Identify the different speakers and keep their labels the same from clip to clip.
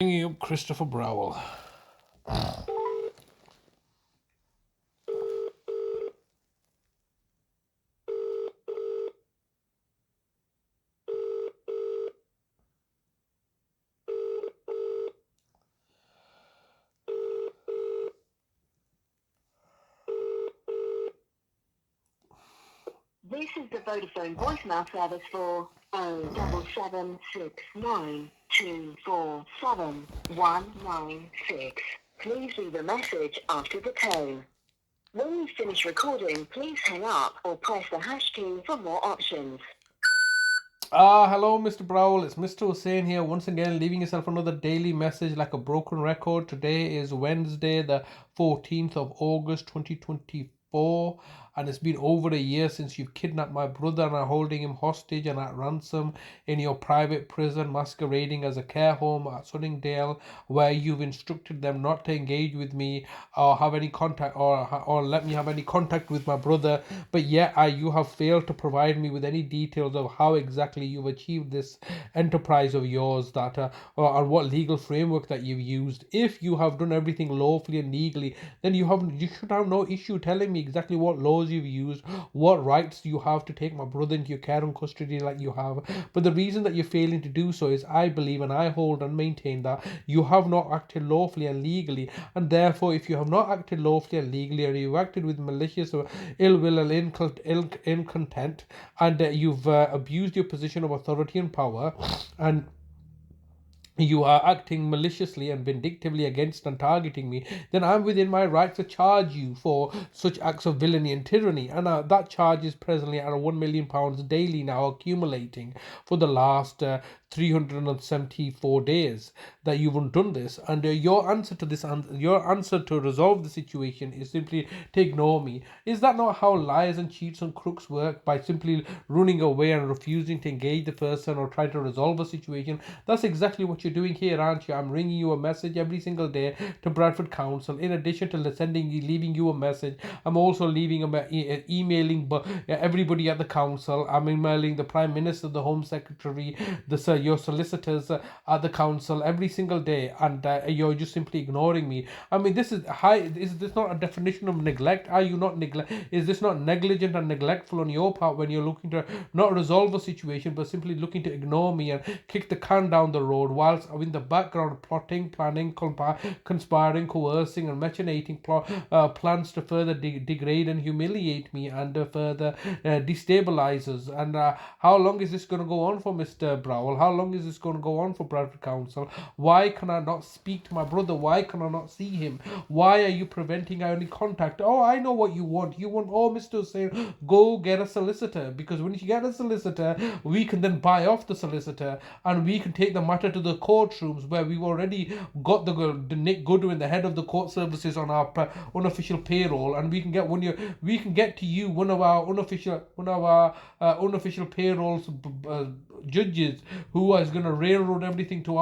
Speaker 1: Bringing up Christopher Browell.
Speaker 2: This is the Vodafone voicemail service for 07769247196. Please leave a message after the tone. When you finish recording, please hang up or press the hash key for more options.
Speaker 1: Hello, Mr. Browell. It's Mr. Hussain here once again, leaving yourself another daily message like a broken record. Today is Wednesday, the 14th of August, 2024, and it's been over a year since you've kidnapped my brother and are holding him hostage and at ransom in your private prison, masquerading as a care home at Sunningdale, where you've instructed them not to engage with me or have any contact or let me have any contact with my brother. But yet, you have failed to provide me with any details of how exactly you've achieved this enterprise of yours, that or what legal framework that you've used. If you have done everything lawfully and legally, then you should have no issue telling me exactly what laws you've used, what rights you have to take my brother into your care and custody like you have. But the reason that you're failing to do so is, I believe and I hold and maintain that you have not acted lawfully and legally, and therefore if you have not acted lawfully and legally, or you've acted with malicious or ill will and incontent, and you've abused your position of authority and power, and you are acting maliciously and vindictively against and targeting me, then I'm within my right to charge you for such acts of villainy and tyranny. And that charge is presently at £1 million daily now, accumulating for the last 374 days that you've done this. And your answer to this, your answer to resolve the situation is simply to ignore me. Is that not how liars and cheats and crooks work? By simply running away and refusing to engage the person or try to resolve a situation? That's exactly what you're doing here, aren't you? I'm ringing you a message every single day to Bradford Council. In addition to leaving you a message, I'm also emailing everybody at the council. I'm emailing the Prime Minister, the Home Secretary, your solicitors at the council every single day, and you're just simply ignoring me. I mean, this is high. Is this not a definition of neglect? Are you not neglect? Is this not negligent and neglectful on your part when you're looking to not resolve a situation but simply looking to ignore me and kick the can down the road, whilst in the background plotting, planning, conspiring, coercing, and machinating plans to further degrade and humiliate me and further destabilize us? And how long is this going to go on for, Mr. Browell? How long is this going to go on for Bradford Council? Why can I not speak to my brother? Why can I not see him? Why are you preventing any contact? Oh, I know what you want. You want, oh, Mr. Hussain, go get a solicitor, because when you get a solicitor, we can then buy off the solicitor and we can take the matter to the courtrooms, where we've already got the Nick Goodwin, the head of the court services, on our unofficial payroll, and we can get to you one of our unofficial payrolls judges, who is going to railroad everything to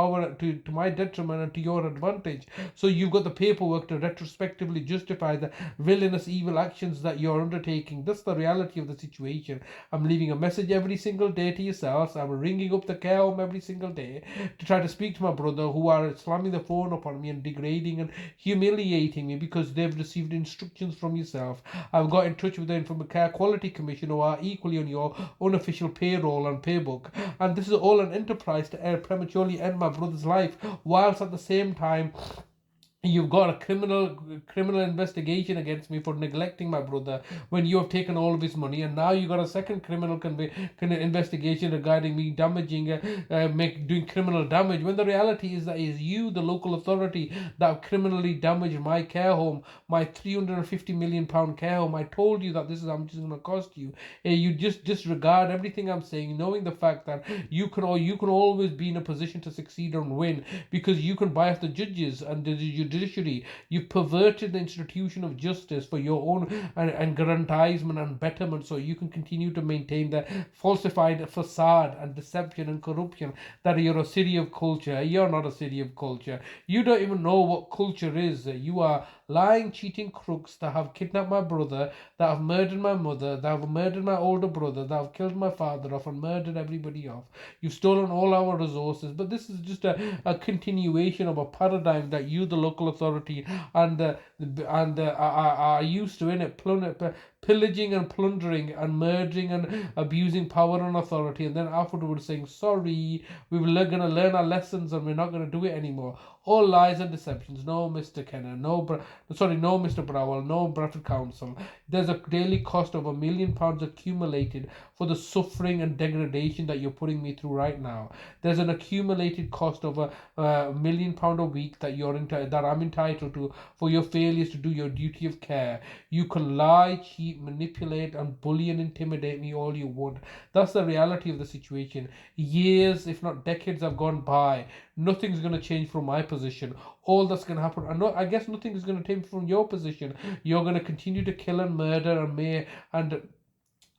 Speaker 1: my detriment and to your advantage. So you've got the paperwork to retrospectively justify the villainous evil actions that you're undertaking. That's the reality of the situation. I'm leaving a message every single day to yourselves. I'm ringing up the care home every single day to try to speak to my brother, who are slamming the phone up on me and degrading and humiliating me because they've received instructions from yourself. I've got in touch with them from the Care Quality Commission, who are equally on your unofficial payroll and paybook. And this is all an enterprise to prematurely end my brother's life, whilst at the same time you've got a criminal investigation against me for neglecting my brother when you have taken all of his money, and now you got a second criminal investigation regarding me doing criminal damage, when the reality is that it is you, the local authority, that have criminally damaged my care home, my £350 million care home. I told you that this is how much it's going to cost you. You just disregard everything I'm saying, knowing the fact that you can always be in a position to succeed and win, because you can buy off the judges and the judiciary. You've perverted the institution of justice for your own aggrandizement and betterment, so you can continue to maintain the falsified facade and deception and corruption that you're a city of culture. You're not a city of culture. You don't even know what culture is. You are lying, cheating crooks that have kidnapped my brother, that have murdered my mother, that have murdered my older brother, that have killed my father off and murdered everybody off. You've stolen all our resources. But this is just a continuation of a paradigm that you, the local authority, are used to in it, pillaging and plundering and murdering and abusing power and authority, and then afterwards saying sorry, we're going to learn our lessons and we're not going to do it anymore. All lies and deceptions. No, Mr. Kenner. No, no, Mr. Browell. No, Bradford Council. There's a daily cost of £1 million accumulated for the suffering and degradation that you're putting me through right now. There's an accumulated cost of £1 million a week that that I'm entitled to for your failures to do your duty of care. You can lie, cheat, manipulate, and bully and intimidate me all you want. That's the reality of the situation. Years, if not decades, have gone by. Nothing's going to change from my position. All that's going to happen, I guess nothing is going to change from your position. You're going to continue to kill and murder and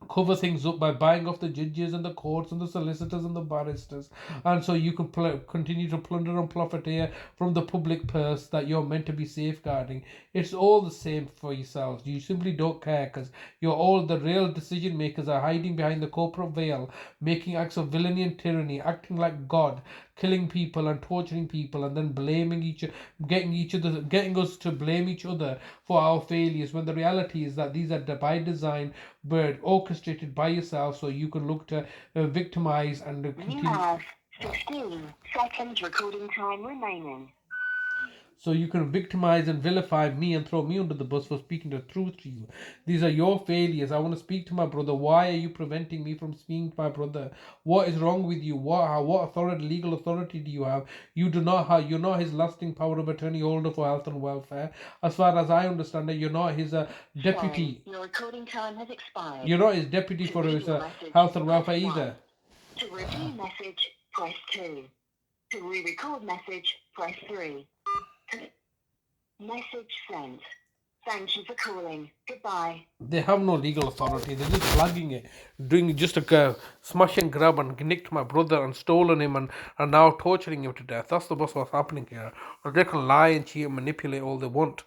Speaker 1: cover things up by buying off the judges and the courts and the solicitors and the barristers, and so you can continue to plunder and profiteer from the public purse that you're meant to be safeguarding. It's all the same for yourselves. You simply don't care because you're all the real decision makers are hiding behind the corporate veil, making acts of villainy and tyranny, acting like God, killing people and torturing people, and then getting us to blame each other for our failures, when the reality is that these are by design, but orchestrated by yourself, so you can look to victimize and continue.
Speaker 2: You have 15 seconds recording time remaining.
Speaker 1: So you can victimize and vilify me and throw me under the bus for speaking the truth to you. These are your failures. I want to speak to my brother. Why are you preventing me from speaking to my brother? What is wrong with you? What authority, legal authority do you have? You do not have. You're not his lasting power of attorney holder for health and welfare. As far as I understand it, you're not his deputy.
Speaker 2: Sorry, your recording time has expired.
Speaker 1: You're not his deputy for his health and welfare either.
Speaker 2: To review message, press 2. To re-record message, press 3. Message sent. Thank you for calling. Goodbye.
Speaker 1: They have no legal authority. They're just plugging it, doing just a smash and grab and nicked my brother and stolen him and now torturing him to death. That's what's happening here. Or they can lie and cheat and manipulate all they want.